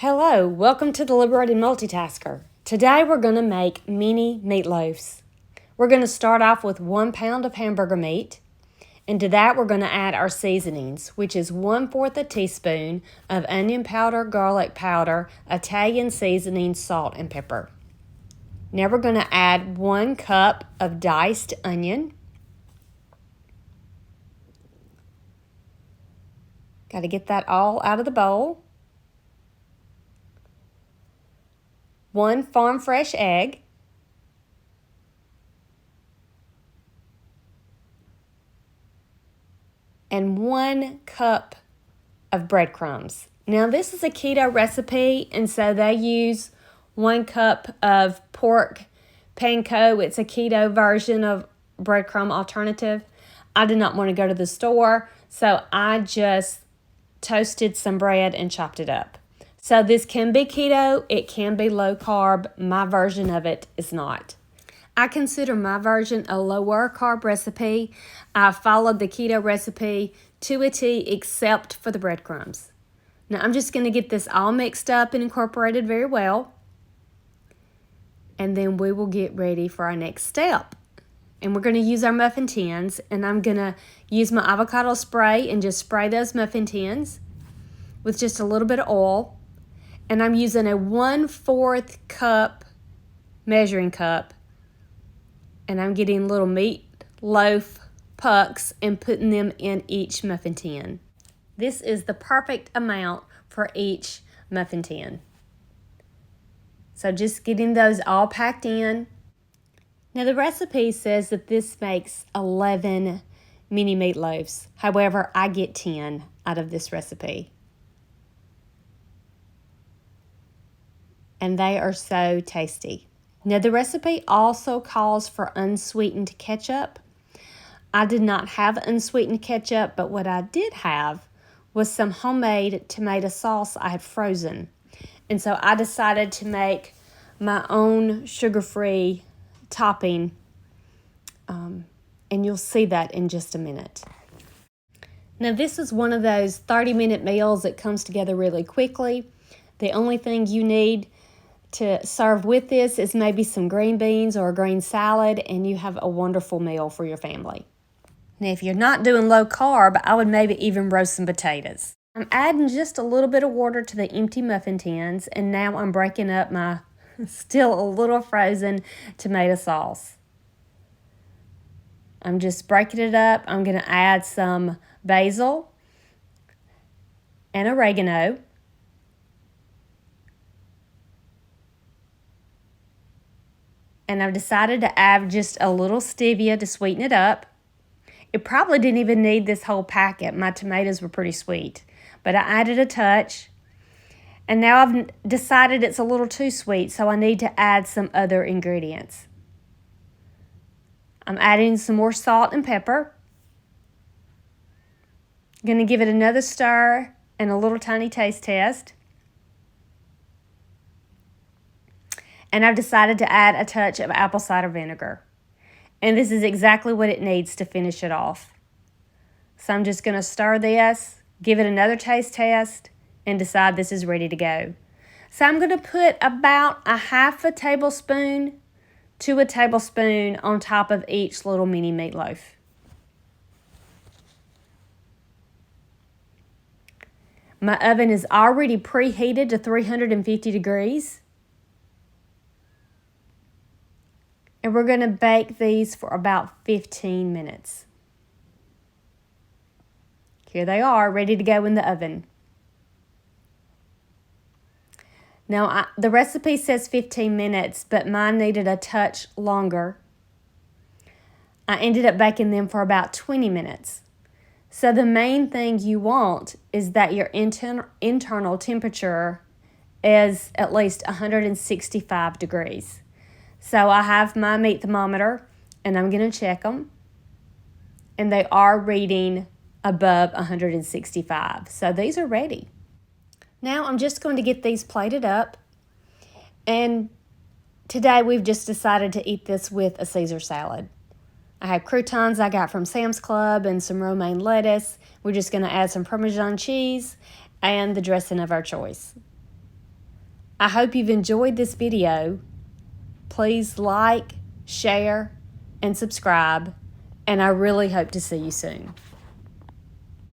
Hello, welcome to the Liberated Multitasker. Today we're going to make mini meatloaves. We're going to start off with 1 pound of hamburger meat, and to that we're going to add our seasonings, which is 1/4 a teaspoon of onion powder, garlic powder, Italian seasoning, salt, and pepper. Now we're going to add 1 cup of diced onion. Got to get that all out of the bowl. 1 farm fresh egg, and 1 cup of breadcrumbs. Now this is a keto recipe, and so they use 1 cup of pork panko. It's a keto version of breadcrumb alternative. I did not want to go to the store, so I just toasted some bread and chopped it up. So this can be keto, it can be low carb. My version of it is not. I consider my version a lower carb recipe. I followed the keto recipe to a T except for the breadcrumbs. Now I'm just going to get this all mixed up and incorporated very well. And then we will get ready for our next step. And we're going to use our muffin tins, and I'm going to use my avocado spray and just spray those muffin tins with just a little bit of oil. And I'm using a 1/4 cup measuring cup, and I'm getting little meatloaf pucks and putting them in each muffin tin. This is the perfect amount for each muffin tin. So just getting those all packed in. Now the recipe says that this makes 11 mini meatloaves. However, I get 10 out of this recipe. And they are so tasty. Now the recipe also calls for unsweetened ketchup. I did not have unsweetened ketchup, but what I did have was some homemade tomato sauce I had frozen. And so I decided to make my own sugar-free topping, and you'll see that in just a minute. Now this is one of those 30-minute meals that comes together really quickly. The only thing you need to serve with this is maybe some green beans or a green salad, and you have a wonderful meal for your family. Now if you're not doing low carb, I would maybe even roast some potatoes. I'm adding just a little bit of water to the empty muffin tins, and now I'm breaking up my still a little frozen tomato sauce. I'm just breaking it up. I'm going to add some basil and oregano. And I've decided to add just a little stevia to sweeten it up. It probably didn't even need this whole packet. My tomatoes were pretty sweet, but I added a touch. And now I've decided it's a little too sweet, so I need to add some other ingredients. I'm adding some more salt and pepper. I'm going to give it another stir and a little tiny taste test. And I've decided to add a touch of apple cider vinegar. And this is exactly what it needs to finish it off. So I'm just going to stir this, give it another taste test, and decide this is ready to go. So I'm going to put about a 1/2 tablespoon to a tablespoon on top of each little mini meatloaf. My oven is already preheated to 350 degrees. And we're going to bake these for about 15 minutes. Here they are, ready to go in the oven. Now, the recipe says 15 minutes, but mine needed a touch longer. I ended up baking them for about 20 minutes. So the main thing you want is that your internal temperature is at least 165 degrees. So I have my meat thermometer, and I'm going to check them. And they are reading above 165. So these are ready. Now I'm just going to get these plated up. And today we've just decided to eat this with a Caesar salad. I have croutons I got from Sam's Club and some romaine lettuce. We're just going to add some Parmesan cheese and the dressing of our choice. I hope you've enjoyed this video. Please like, share, and subscribe, and I really hope to see you soon.